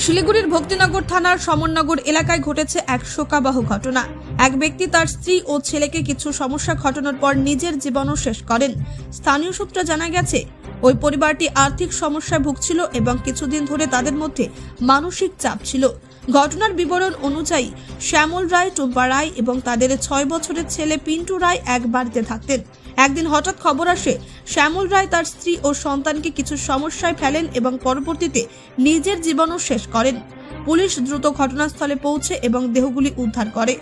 শিলিগুড়ির ভক্তিনগর থানার সমরনগর এলাকায় ঘটেছে এক শোকাবহ ঘটনা। এক ব্যক্তি তার স্ত্রী ও ছেলেকে কিছু সমস্যা ঘটানোর পর নিজের জীবনও শেষ করেন। স্থানীয় সূত্রে জানা গেছে, ওই পরিবারটি আর্থিক সমস্যায় ভুগছিল এবং কিছুদিন ধরে তাদের মধ্যে মানসিক চাপ ছিল। ঘটনার বিবরণ অনুযায়ী শ্যামল রায়, টুম্পা রায় এবং তাদের 6 বছরের ছেলে পিন্টু রায় এক বাড়িতে থাকতেন। একদিন হঠাৎ খবর আসে শ্যামল রায় তার স্ত্রী ও সন্তানকে কিছু সমস্যায় ফেলেন এবং পরবর্তীতে নিজের জীবনও শেষ করেন। পুলিশ দ্রুত ঘটনাস্থলে পৌঁছে এবং দেহগুলি উদ্ধার করে।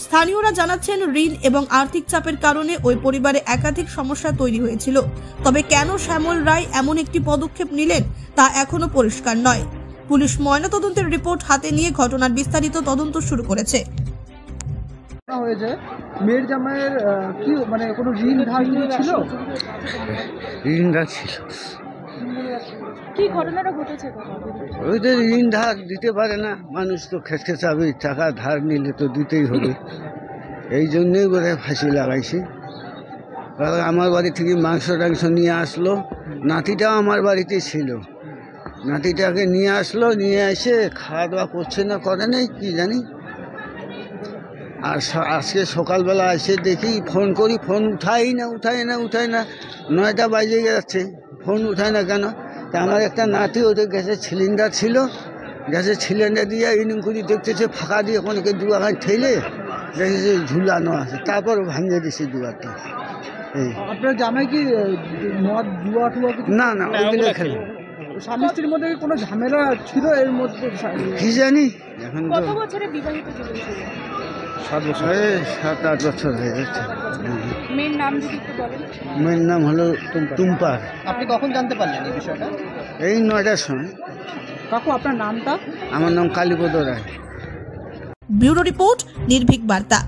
স্থানীয়রা জানাচ্ছেন, ঋণ এবং আর্থিক চাপের কারণে ওই পরিবারে একাধিক সমস্যা তৈরি হয়েছিল। তবে কেন শ্যামল রায় এমন একটি পদক্ষেপ নিলেন তা এখনো পরিষ্কার নয়। পুলিশ ময়নাতদন্তের রিপোর্ট হাতে নিয়ে ঘটনার বিস্তারিত তদন্ত শুরু করেছে। হয়েছে মেয়ের জামাইয়ের কি মানে কোনো ঋণ ধার ছিল? ঋণ ধার ছিল। কি ঘটনাটা ঘটেছে? ওইদের ঋণ ধার দিতে পারে না মানুষ, তো খেসখেসাবে টাকা ধার নিলে তো দিতেই হবে। এই জন্যই বোধহয় ফাঁসি লাগাইছি। আমার বাড়ি থেকে মাংস টাংস নিয়ে আসলো, নাতিটাও আমার বাড়িতে ছিল। নাতিটাকে নিয়ে আসলো, নিয়ে এসে খাওয়া দাওয়া করছে না, করে নেই কি জানি। আর আজকে সকালবেলা এসে দেখি ফোন করি, ফোন উঠাই না। 9টা বাজে যাচ্ছে, ফোন উঠায় না কেন? তা আমার একটা নাতি, ওদের গ্যাসের সিলিন্ডার ছিল, গ্যাসের সিলিন্ডার দিয়ে ইনিং করে দেখতেছে ফাঁকা দিয়ে অনেকে দুয়াখান ঠেলে দেখেছে ঝুলানো আছে, তারপর ভাঙিয়ে দিয়েছে দুয়ারটা। এই আপনার জামাই কি মদ জুয়া টুয়া? না ওইগুলো খেলে। স্বামী স্ত্রীর মধ্যে কোনো ঝামেলা ছিল এর মধ্যে? কি জানি, এখন তো কত বছরের বিবাহিত জীবন ছিল? 7-8 বছর হয়ে গেছে। মেয়ের নাম যদি একটু বলেন। মেয়ের নাম হলো টুম্পা। আপনি কখন জানতে পারলেন এই বিষয়টা? এই 9টার সময়। কাকু আপনার নামটা? আমার নাম কালীপদ রায়। ব্যুরো রিপোর্ট, নির্ভীক বার্তা।